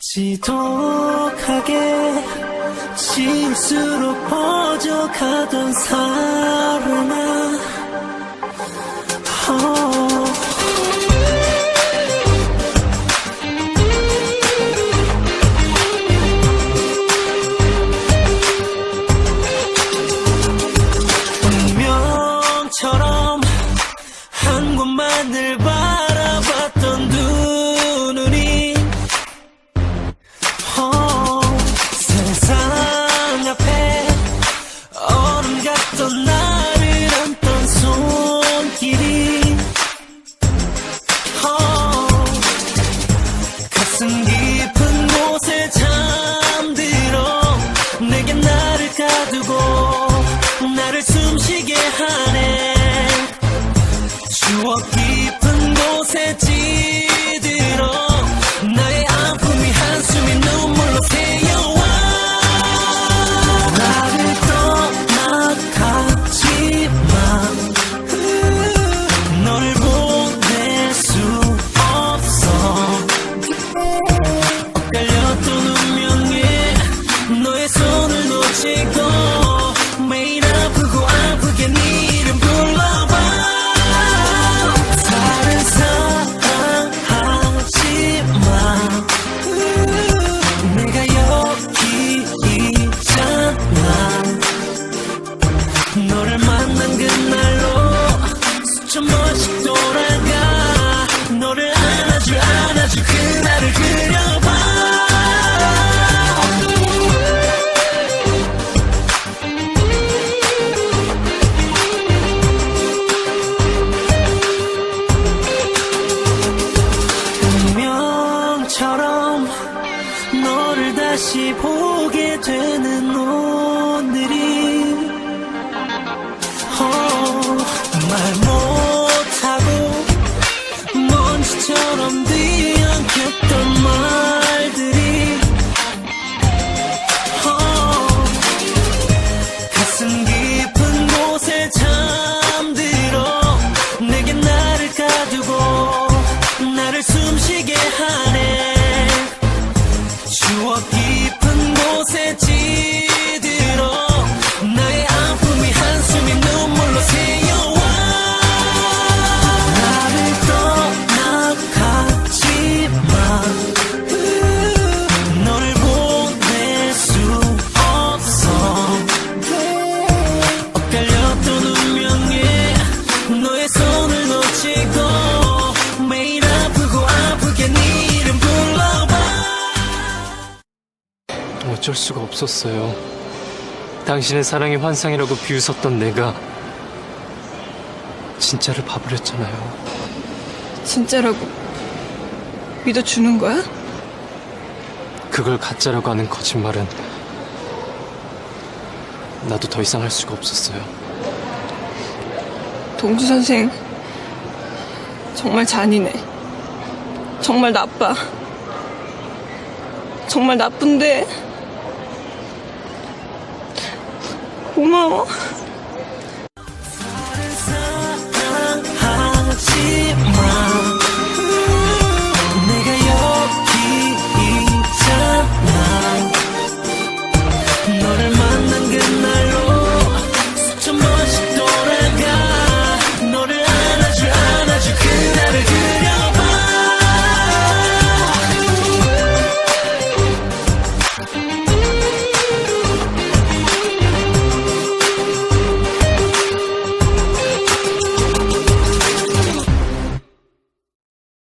지독하게 지울수록 퍼져가던 사랑아 운명처럼 한 곳만을 바라봤던 두 눈이 세상 앞에 얼음 같던 나를 안던 손길이 가슴 깊은 곳에 잠들어 내게 나를 가두고 나를 숨쉬게 하네. 추억 깊은 곳에 찌들어 나의 아픔이 한숨이 눈물로 새어와 나를 떠나가지마 너를 보낼 수 없어 엇갈렸던 운명에 너의 손을 놓치고 매일 아프고 아프게 네 이름 불러봐 다른 사랑하지마 내가 여기 있잖아 너를 만난 그날로 수천 번씩 돌아가 너를 안아줄 그날을 그려봐 운명처럼 너를 다시 보게 되는 오늘이 말 못하고 먼지처럼 뒤엉켰던 말들이 가슴 깊은 곳에 잠들어 내게 나를 가두고 나를 숨쉬게 하네. 추억 깊은 곳에 찌들어 나의 아픔이 한숨이 눈물로 새어와 나를 떠나가지마 너를 보낼 수 없어 엇갈렸던 운명에 너의 손을 놓치고 매일 아프고 아프게 네 이름 불러봐 어쩔 수가 없었어요. 당신의 사랑이 환상이라고 비웃었던 내가 진짜를 봐버렸잖아요. 진짜라고 믿어주는 거야? 그걸 가짜라고 하는 거짓말은 나도 더 이상 할 수가 없었어요. 동수 선생 정말 잔인해. 정말 나빠. 정말 나쁜데 고마워. 사랑하지마